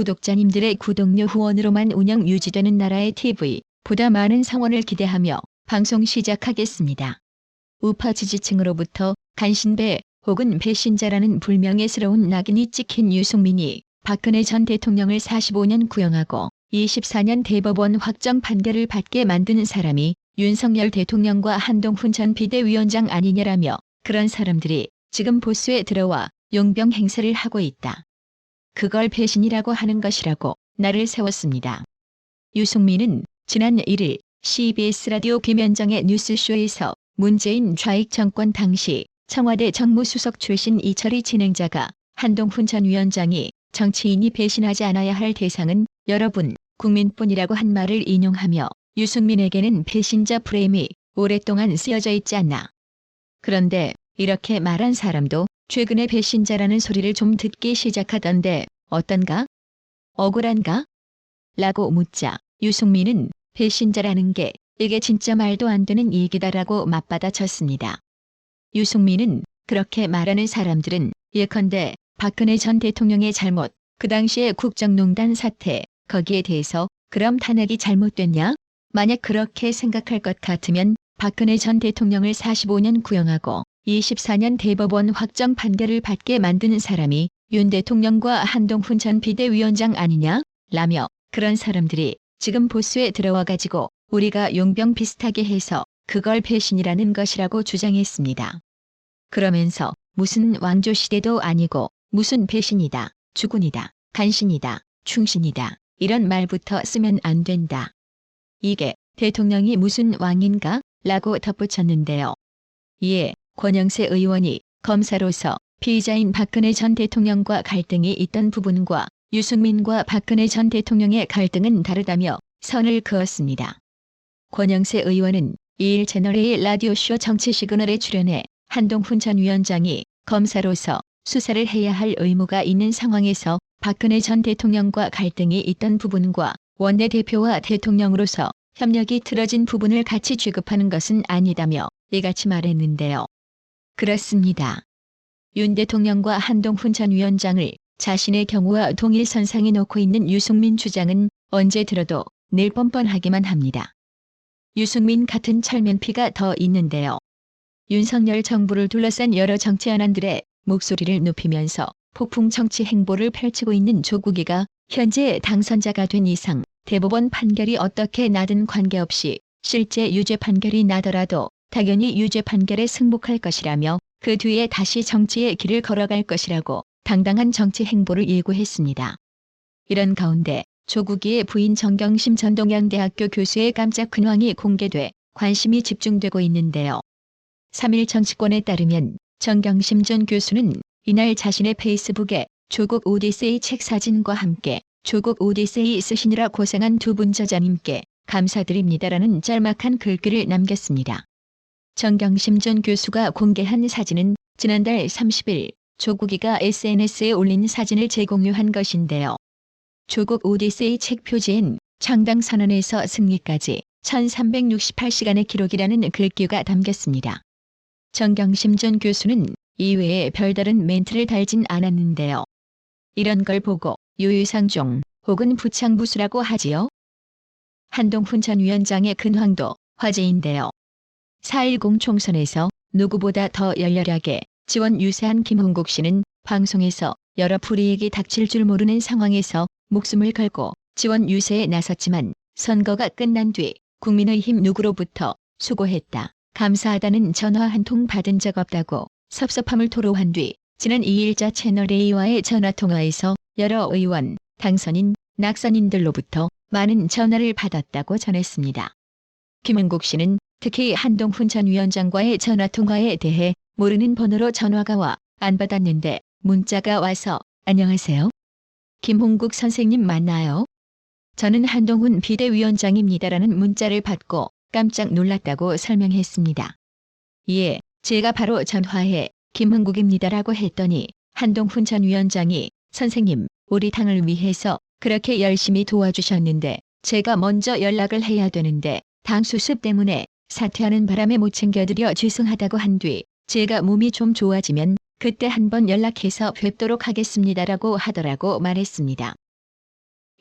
구독자님들의 구독료 후원으로만 운영 유지되는 나라의 TV, 보다 많은 성원을 기대하며 방송 시작하겠습니다. 우파 지지층으로부터 간신배 혹은 배신자라는 불명예스러운 낙인이 찍힌 유승민이 박근혜 전 대통령을 45년 구형하고 24년 대법원 확정 판결을 받게 만드는 사람이 윤석열 대통령과 한동훈 전 비대위원장 아니냐라며 그런 사람들이 지금 보수에 들어와 용병 행세를 하고 있다. 그걸 배신이라고 하는 것이라고 날을 세웠습니다. 유승민은 지난 1일 CBS 라디오 김현정의 뉴스쇼에서 문재인 좌익 정권 당시 청와대 정무수석 출신 이철희 진행자가 한동훈 전 위원장이 정치인이 배신하지 않아야 할 대상은 여러분, 국민뿐이라고 한 말을 인용하며 유승민에게는 배신자 프레임이 오랫동안 쓰여져 있지 않나. 그런데 이렇게 말한 사람도 최근에 배신자라는 소리를 좀 듣기 시작하던데 어떤가? 억울한가? 라고 묻자 유승민은 배신자라는 게 이게 진짜 말도 안 되는 얘기다라고 맞받아쳤습니다. 유승민은 그렇게 말하는 사람들은 예컨대 박근혜 전 대통령의 잘못, 그 당시의 국정농단 사태, 거기에 대해서 그럼 탄핵이 잘못됐냐? 만약 그렇게 생각할 것 같으면 박근혜 전 대통령을 45년 구형하고 24년 대법원 확정 판결을 받게 만드는 사람이 윤 대통령과 한동훈 전 비대위원장 아니냐? 라며 그런 사람들이 지금 보수에 들어와 가지고 우리가 용병 비슷하게 해서 그걸 배신이라는 것이라고 주장했습니다. 그러면서 무슨 왕조시대도 아니고 무슨 배신이다, 주군이다, 간신이다, 충신이다 이런 말부터 쓰면 안 된다. 이게 대통령이 무슨 왕인가? 라고 덧붙였는데요. 이에 권영세 의원이 검사로서 피의자인 박근혜 전 대통령과 갈등이 있던 부분과 유승민과 박근혜 전 대통령의 갈등은 다르다며 선을 그었습니다. 권영세 의원은 2일 채널A 라디오쇼 정치시그널에 출연해 한동훈 전 위원장이 검사로서 수사를 해야 할 의무가 있는 상황에서 박근혜 전 대통령과 갈등이 있던 부분과 원내대표와 대통령으로서 협력이 틀어진 부분을 같이 취급하는 것은 아니다며 이같이 말했는데요. 그렇습니다. 윤 대통령과 한동훈 전 위원장을 자신의 경우와 동일선상에 놓고 있는 유승민 주장은 언제 들어도 늘 뻔뻔하기만 합니다. 유승민 같은 철면피가 더 있는데요. 윤석열 정부를 둘러싼 여러 정치 현안들의 목소리를 높이면서 폭풍 정치 행보를 펼치고 있는 조국이가 현재 당선자가 된 이상 대법원 판결이 어떻게 나든 관계없이 실제 유죄 판결이 나더라도 당연히 유죄 판결에 승복할 것이라며 그 뒤에 다시 정치의 길을 걸어갈 것이라고 당당한 정치 행보를 예고했습니다. 이런 가운데 조국이의 부인 정경심 전 동양대학교 교수의 깜짝 근황이 공개돼 관심이 집중되고 있는데요. 3일 정치권에 따르면 정경심 전 교수는 이날 자신의 페이스북에 조국 오디세이 책 사진과 함께 조국 오디세이 쓰시느라 고생한 두 분 저자님께 감사드립니다라는 짤막한 글귀를 남겼습니다. 정경심 전 교수가 공개한 사진은 지난달 30일 조국이가 SNS에 올린 사진을 재공유한 것인데요. 조국 오디세이 책 표지엔 창당 선언에서 승리까지 1368시간의 기록이라는 글귀가 담겼습니다. 정경심 전 교수는 이외에 별다른 멘트를 달진 않았는데요. 이런 걸 보고 유유상종 혹은 부창부수라고 하지요. 한동훈 전 위원장의 근황도 화제인데요. 4.10 총선에서 누구보다 더 열렬하게 지원 유세한 김홍국 씨는 방송에서 여러 불이익이 닥칠 줄 모르는 상황에서 목숨을 걸고 지원 유세에 나섰지만 선거가 끝난 뒤 국민의힘 누구로부터 수고했다, 감사하다는 전화 한 통 받은 적 없다고 섭섭함을 토로한 뒤 지난 2일자 채널A와의 전화통화에서 여러 의원, 당선인, 낙선인들로부터 많은 전화를 받았다고 전했습니다. 김홍국 씨는 특히 한동훈 전 위원장과의 전화통화에 대해 모르는 번호로 전화가 와 안 받았는데 문자가 와서 안녕하세요. 김홍국 선생님 맞나요? 저는 한동훈 비대위원장입니다라는 문자를 받고 깜짝 놀랐다고 설명했습니다. 이에 제가 바로 전화해 김홍국입니다라고 했더니 한동훈 전 위원장이 선생님, 우리 당을 위해서 그렇게 열심히 도와주셨는데 제가 먼저 연락을 해야 되는데 당 수습 때문에 사퇴하는 바람에 못 챙겨드려 죄송하다고 한 뒤 제가 몸이 좀 좋아지면 그때 한번 연락해서 뵙도록 하겠습니다라고 하더라고 말했습니다.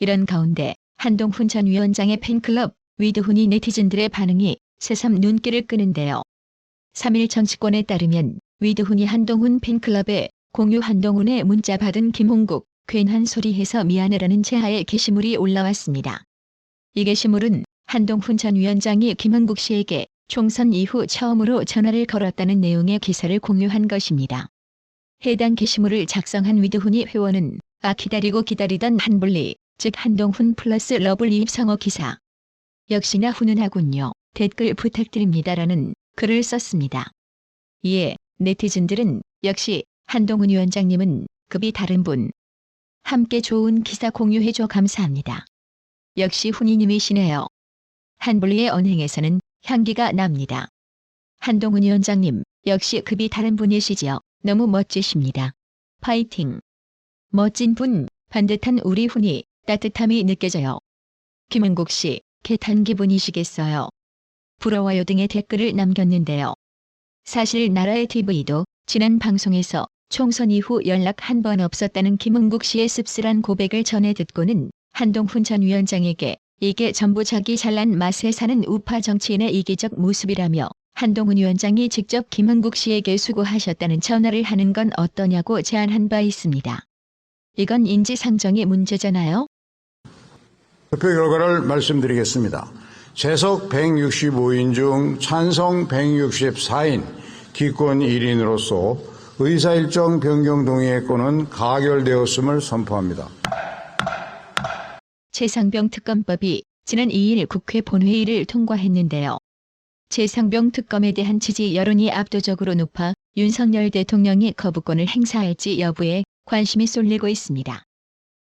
이런 가운데 한동훈 전 위원장의 팬클럽 위드훈이 네티즌들의 반응이 새삼 눈길을 끄는데요. 3일 정치권에 따르면 위드훈이 한동훈 팬클럽에 공유 한동훈의 문자 받은 김홍국 괜한 소리 해서 미안해라는 제하의 게시물이 올라왔습니다. 이 게시물은 한동훈 전 위원장이 김홍국 씨에게 총선 이후 처음으로 전화를 걸었다는 내용의 기사를 공유한 것입니다. 해당 게시물을 작성한 위드훈이 회원은 기다리고 기다리던 한블리, 즉 한동훈 플러스 러블리 입성어 기사. 역시나 훈훈하군요. 댓글 부탁드립니다라는 글을 썼습니다. 이에 네티즌들은 역시 한동훈 위원장님은 급이 다른 분. 함께 좋은 기사 공유해줘 감사합니다. 역시 훈이님이시네요. 한블리의 언행에서는 향기가 납니다. 한동훈 위원장님 역시 급이 다른 분이시지요. 너무 멋지십니다. 파이팅. 멋진 분, 반듯한 우리 훈이 따뜻함이 느껴져요. 김은국 씨, 개탄 기분이시겠어요. 부러워요 등의 댓글을 남겼는데요. 사실 나라의 TV도 지난 방송에서 총선 이후 연락 한 번 없었다는 김은국 씨의 씁쓸한 고백을 전해 듣고는 한동훈 전 위원장에게 이게 전부 자기 잘난 맛에 사는 우파 정치인의 이기적 모습이라며 한동훈 위원장이 직접 김은국 씨에게 수고하셨다는 전화를 하는 건 어떠냐고 제안한 바 있습니다. 이건 인지상정의 문제잖아요. 투표 결과를 말씀드리겠습니다. 재석 165인 중 찬성 164인 기권 1인으로서 의사일정 변경 동의의 건은 가결되었음을 선포합니다. 최상병 특검법이 지난 2일 국회 본회의를 통과했는데요. 최상병 특검에 대한 지지 여론이 압도적으로 높아 윤석열 대통령이 거부권을 행사할지 여부에 관심이 쏠리고 있습니다.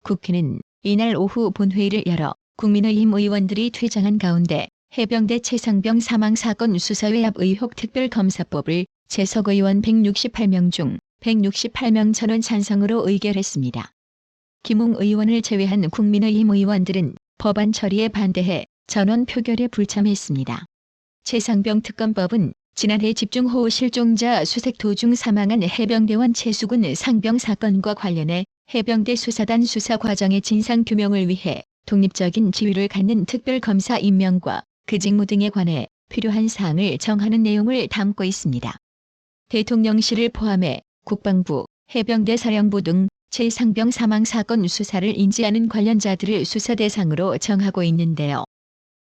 국회는 이날 오후 본회의를 열어 국민의힘 의원들이 퇴장한 가운데 해병대 최상병 사망사건 수사외압 의혹 특별검사법을 재석 의원 168명 중 168명 전원 찬성으로 의결했습니다. 김웅 의원을 제외한 국민의힘 의원들은 법안 처리에 반대해 전원 표결에 불참했습니다. 최상병 특검법은 지난해 집중호우 실종자 수색 도중 사망한 해병대원 최수근 상병 사건과 관련해 해병대 수사단 수사 과정의 진상규명을 위해 독립적인 지휘를 갖는 특별검사 임명과 그 직무 등에 관해 필요한 사항을 정하는 내용을 담고 있습니다. 대통령실을 포함해 국방부, 해병대 사령부 등 최상병 사망 사건 수사를 인지하는 관련자들을 수사 대상으로 정하고 있는데요.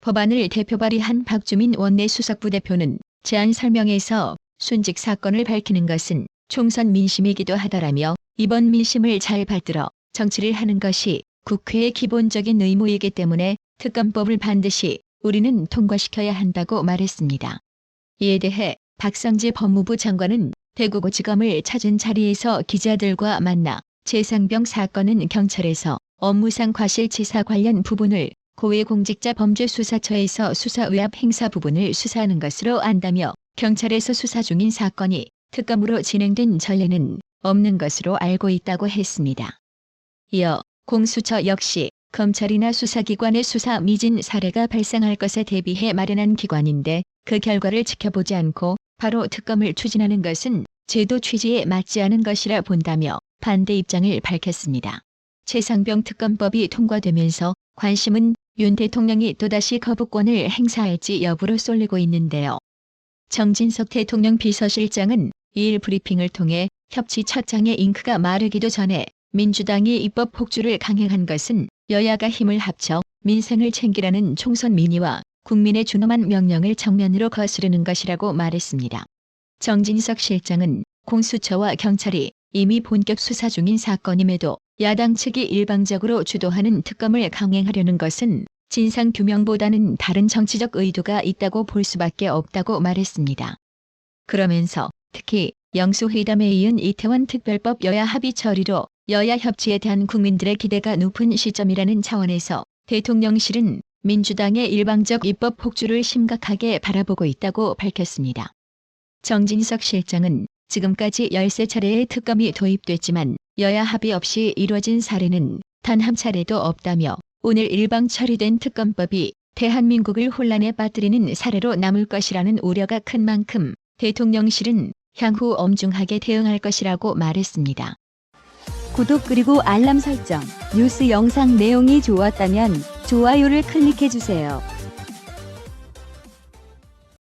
법안을 대표 발의한 박주민 원내수석부 대표는 제안 설명에서 순직 사건을 밝히는 것은 총선 민심이기도 하다라며 이번 민심을 잘 받들어 정치를 하는 것이 국회의 기본적인 의무이기 때문에 특검법을 반드시 우리는 통과시켜야 한다고 말했습니다. 이에 대해 박성재 법무부 장관은 대구고지검을 찾은 자리에서 기자들과 만나 최상병 사건은 경찰에서 업무상 과실치사 관련 부분을 고위공직자범죄수사처에서 수사외압 행사 부분을 수사하는 것으로 안다며 경찰에서 수사 중인 사건이 특검으로 진행된 전례는 없는 것으로 알고 있다고 했습니다. 이어 공수처 역시 검찰이나 수사기관의 수사 미진 사례가 발생할 것에 대비해 마련한 기관인데 그 결과를 지켜보지 않고 바로 특검을 추진하는 것은 제도 취지에 맞지 않은 것이라 본다며 반대 입장을 밝혔습니다. 최상병 특검법이 통과되면서 관심은 윤 대통령이 또다시 거부권을 행사할지 여부로 쏠리고 있는데요. 정진석 대통령 비서실장은 2일 브리핑을 통해 협치 첫 장의 잉크가 마르기도 전에 민주당이 입법 폭주를 강행한 것은 여야가 힘을 합쳐 민생을 챙기라는 총선 민의와 국민의 준엄한 명령을 정면으로 거스르는 것이라고 말했습니다. 정진석 실장은 공수처와 경찰이 이미 본격 수사 중인 사건임에도 야당 측이 일방적으로 주도하는 특검을 강행하려는 것은 진상규명보다는 다른 정치적 의도가 있다고 볼 수밖에 없다고 말했습니다. 그러면서 특히 영수회담에 이은 이태원 특별법 여야 합의 처리로 여야 협치에 대한 국민들의 기대가 높은 시점이라는 차원에서 대통령실은 민주당의 일방적 입법 폭주를 심각하게 바라보고 있다고 밝혔습니다. 정진석 실장은 지금까지 13차례의 특검이 도입됐지만 여야 합의 없이 이루어진 사례는 단 한 차례도 없다며 오늘 일방 처리된 특검법이 대한민국을 혼란에 빠뜨리는 사례로 남을 것이라는 우려가 큰 만큼 대통령실은 향후 엄중하게 대응할 것이라고 말했습니다. 구독 그리고 알람 설정, 뉴스 영상 내용이 좋았다면 좋아요를 클릭해 주세요.